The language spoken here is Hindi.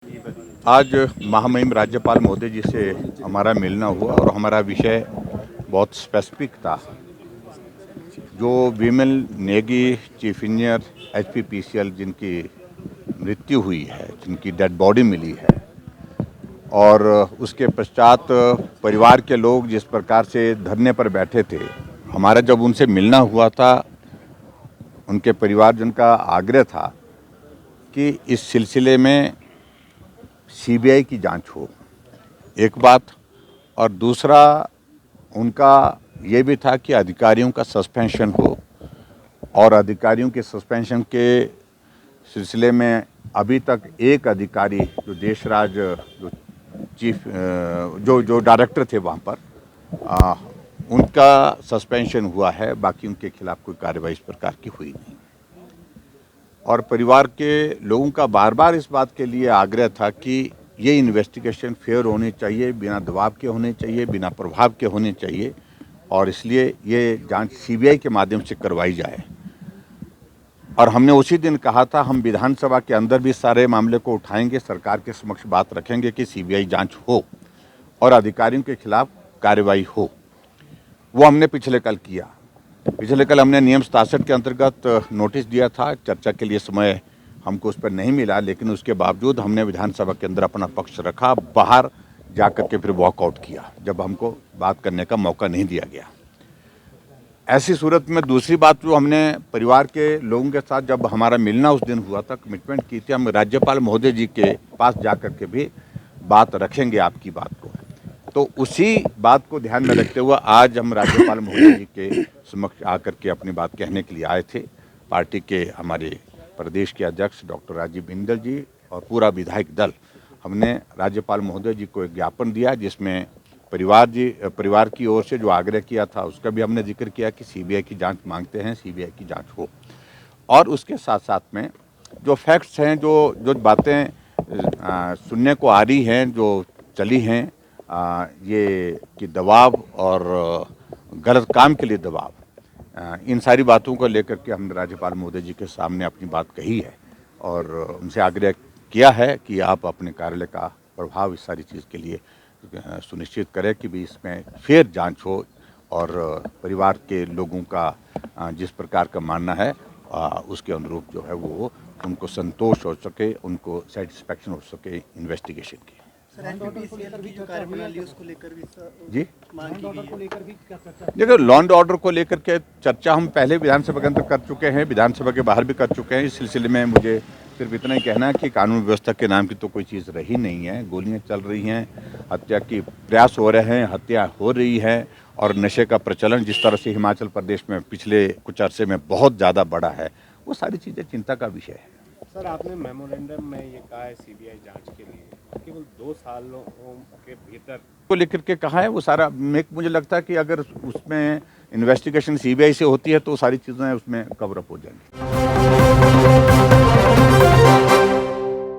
आज महामहिम राज्यपाल महोदय जी से हमारा मिलना हुआ और हमारा विषय बहुत स्पेसिफिक था। जो विमल नेगी चीफ इंजीनियर एचपीपीसीएल जिनकी मृत्यु हुई है, जिनकी डेड बॉडी मिली है, और उसके पश्चात परिवार के लोग जिस प्रकार से धरने पर बैठे थे, हमारा जब उनसे मिलना हुआ था, उनके परिवारजन का आग्रह था कि इस सिलसिले में सीबीआई की जांच हो, एक बात, और दूसरा उनका ये भी था कि अधिकारियों का सस्पेंशन हो, और अधिकारियों के सस्पेंशन के सिलसिले में अभी तक एक अधिकारी जो देशराज जो चीफ जो जो डायरेक्टर थे वहाँ पर, उनका सस्पेंशन हुआ है, बाकी उनके खिलाफ कोई कार्रवाई इस प्रकार की हुई नहीं। और परिवार के लोगों का बार बार इस बात के लिए आग्रह था कि ये इन्वेस्टिगेशन फेयर होनी चाहिए, बिना दबाव के होने चाहिए, बिना प्रभाव के होने चाहिए, और इसलिए ये जांच सीबीआई के माध्यम से करवाई जाए। और हमने उसी दिन कहा था, हम विधानसभा के अंदर भी सारे मामले को उठाएंगे, सरकार के समक्ष बात रखेंगे कि सीबीआई जांच हो और अधिकारियों के खिलाफ कार्रवाई हो। वो हमने पिछले कल किया। पिछले कल हमने नियम 67 के अंतर्गत नोटिस दिया था, चर्चा के लिए समय हमको उस पर नहीं मिला, लेकिन उसके बावजूद हमने विधानसभा के अंदर अपना पक्ष रखा, बाहर जाकर के फिर वॉकआउट किया जब हमको बात करने का मौका नहीं दिया गया। ऐसी सूरत में दूसरी बात जो हमने परिवार के लोगों के साथ जब हमारा मिलना उस दिन हुआ था, कमिटमेंट की थी, हम राज्यपाल महोदय जी के पास जाकर के भी बात रखेंगे आपकी बात को। तो उसी बात को ध्यान में रखते हुए आज हम राज्यपाल महोदय जी के समक्ष आकर के अपनी बात कहने के लिए आए थे। पार्टी के हमारे प्रदेश के अध्यक्ष डॉक्टर राजीव बिंदल जी और पूरा विधायक दल, हमने राज्यपाल महोदय जी को एक ज्ञापन दिया, जिसमें परिवार की ओर से जो आग्रह किया था उसका भी हमने जिक्र किया कि सीबीआई की जांच मांगते हैं, सीबीआई की जांच हो। और उसके साथ साथ में जो फैक्ट्स हैं, जो बातें सुनने को आ रही हैं, जो चली हैं, ये कि दबाव और गलत काम के लिए दबाव, इन सारी बातों को लेकर के हमने राज्यपाल महोदय जी के सामने अपनी बात कही है और उनसे आग्रह किया है कि आप अपने कार्यालय का प्रभाव इस सारी चीज़ के लिए सुनिश्चित करें कि भी इसमें फेयर जांच हो और परिवार के लोगों का जिस प्रकार का मानना है उसके अनुरूप जो है वो उनको संतोष हो सके, उनको सेटिस्फैक्शन हो सके इन्वेस्टिगेशन की। जी, देखो, लॉ एंड ऑर्डर को लेकर के चर्चा हम पहले विधानसभा के अंदर कर चुके हैं, विधानसभा के बाहर भी कर चुके हैं। इस सिलसिले में मुझे सिर्फ इतना ही कहना है कि कानून व्यवस्था के नाम की तो कोई चीज़ रही नहीं है। गोलियां चल रही हैं, हत्या की प्रयास हो रहे हैं, हत्या हो रही है, और नशे का प्रचलन जिस तरह से हिमाचल प्रदेश में पिछले कुछ अरसे में बहुत ज़्यादा बढ़ा है, वो सारी चीज़ें चिंता का विषय है। सर, आपने मेमोरेंडम में ये कहा है सीबीआई जांच के लिए केवल 2 सालों के भीतर को लेकर के कहा है, वो सारा मुझे लगता है कि अगर उसमें इन्वेस्टिगेशन सीबीआई से होती है तो सारी चीज़ें उसमें कवर अप हो जाएंगी।